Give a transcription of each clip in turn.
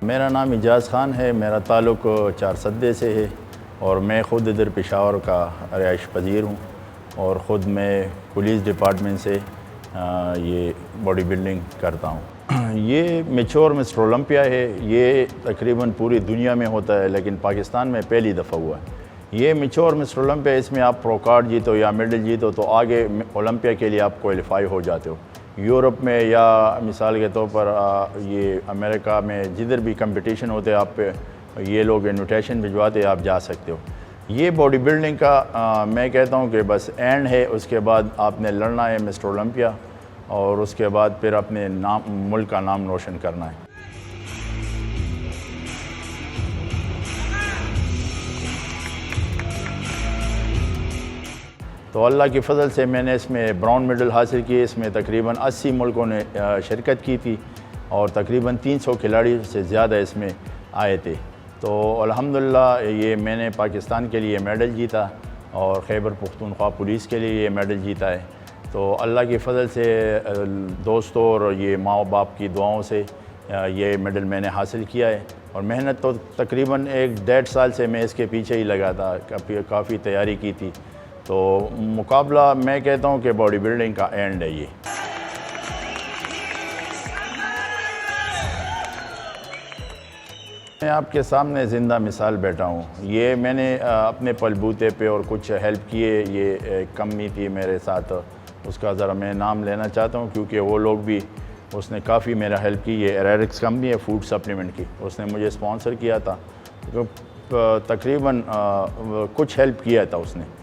میرا نام اجاز خان ہے، میرا تعلق چار سدے سے ہے اور میں خود ادھر پشاور کا رہائش پذیر ہوں اور خود میں پولیس ڈپارٹمنٹ سے یہ باڈی بلڈنگ کرتا ہوں۔ یہ میچور مسٹر اولمپیا ہے، یہ تقریباً پوری دنیا میں ہوتا ہے لیکن پاکستان میں پہلی دفعہ ہوا ہے۔ یہ میچور مسٹر اولمپیا، اس میں آپ پرو کارڈ جیتو یا میڈل جیتو تو آگے اولمپیا کے لیے آپ کوالیفائی ہو جاتے ہو۔ یورپ میں یا مثال کے طور پر یہ امریکہ میں جدھر بھی کمپٹیشن ہوتے آپ پہ یہ لوگ انویٹیشن بھجواتے آپ جا سکتے ہو۔ یہ باڈی بلڈنگ کا میں کہتا ہوں کہ بس اینڈ ہے، اس کے بعد آپ نے لڑنا ہے مسٹر اولمپیا اور اس کے بعد پھر اپنے ملک کا نام روشن کرنا ہے۔ تو اللہ کی فضل سے میں نے اس میں براؤن میڈل حاصل کی، اس میں تقریباً 80 ملکوں نے شرکت کی تھی اور تقریباً 300 کھلاڑی سے زیادہ اس میں آئے تھے۔ تو الحمدللہ یہ میں نے پاکستان کے لیے میڈل جیتا اور خیبر پختونخوا پولیس کے لیے یہ میڈل جیتا ہے۔ تو اللہ کی فضل سے دوستوں اور یہ ماں باپ کی دعاؤں سے یہ میڈل میں نے حاصل کیا ہے اور محنت تو تقریباً 1.5 سال سے میں اس کے پیچھے ہی لگا تھا، کافی تیاری کی تھی۔ تو مقابلہ میں کہتا ہوں کہ باڈی بلڈنگ کا اینڈ ہے یہ۔ میں آپ کے سامنے زندہ مثال بیٹھا ہوں۔ یہ میں نے اپنے پل بوتے پہ اور کچھ ہیلپ کیے، یہ کمی تھی میرے ساتھ، اس کا ذرا میں نام لینا چاہتا ہوں کیونکہ وہ لوگ بھی اس نے کافی میرا ہیلپ کی۔ یہ ایریرکس کمپنی ہے فوڈ سپلیمنٹ کی، اس نے مجھے اسپانسر کیا تھا، تقریباً کچھ ہیلپ کیا تھا اس نے۔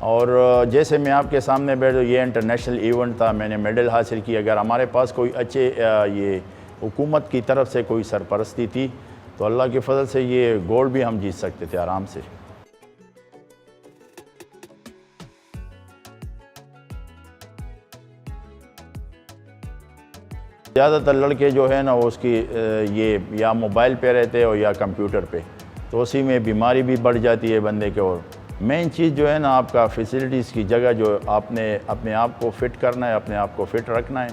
اور جیسے میں آپ کے سامنے بیٹھا، یہ انٹرنیشنل ایونٹ تھا، میں نے میڈل حاصل کی۔ اگر ہمارے پاس کوئی اچھے یہ حکومت کی طرف سے کوئی سرپرستی تھی تو اللہ کی فضل سے یہ گولڈ بھی ہم جیت سکتے تھے آرام سے۔ زیادہ تر لڑکے جو ہے نا وہ اس کی یہ یا موبائل پہ رہتے ہو یا کمپیوٹر پہ، تو اسی میں بیماری بھی بڑھ جاتی ہے بندے کے۔ اور مین چیز جو ہے نا آپ کا فیسلٹیز کی جگہ جو آپ نے اپنے آپ کو فٹ کرنا ہے، اپنے آپ کو فٹ رکھنا ہے،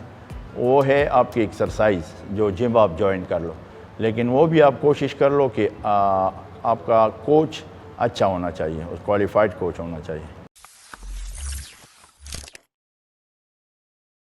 وہ ہے آپ کی ایکسرسائز، جو جم آپ جوائن کر لو، لیکن وہ بھی آپ کوشش کر لو کہ آپ کا کوچ اچھا ہونا چاہیے، کوالیفائڈ کوچ ہونا چاہیے۔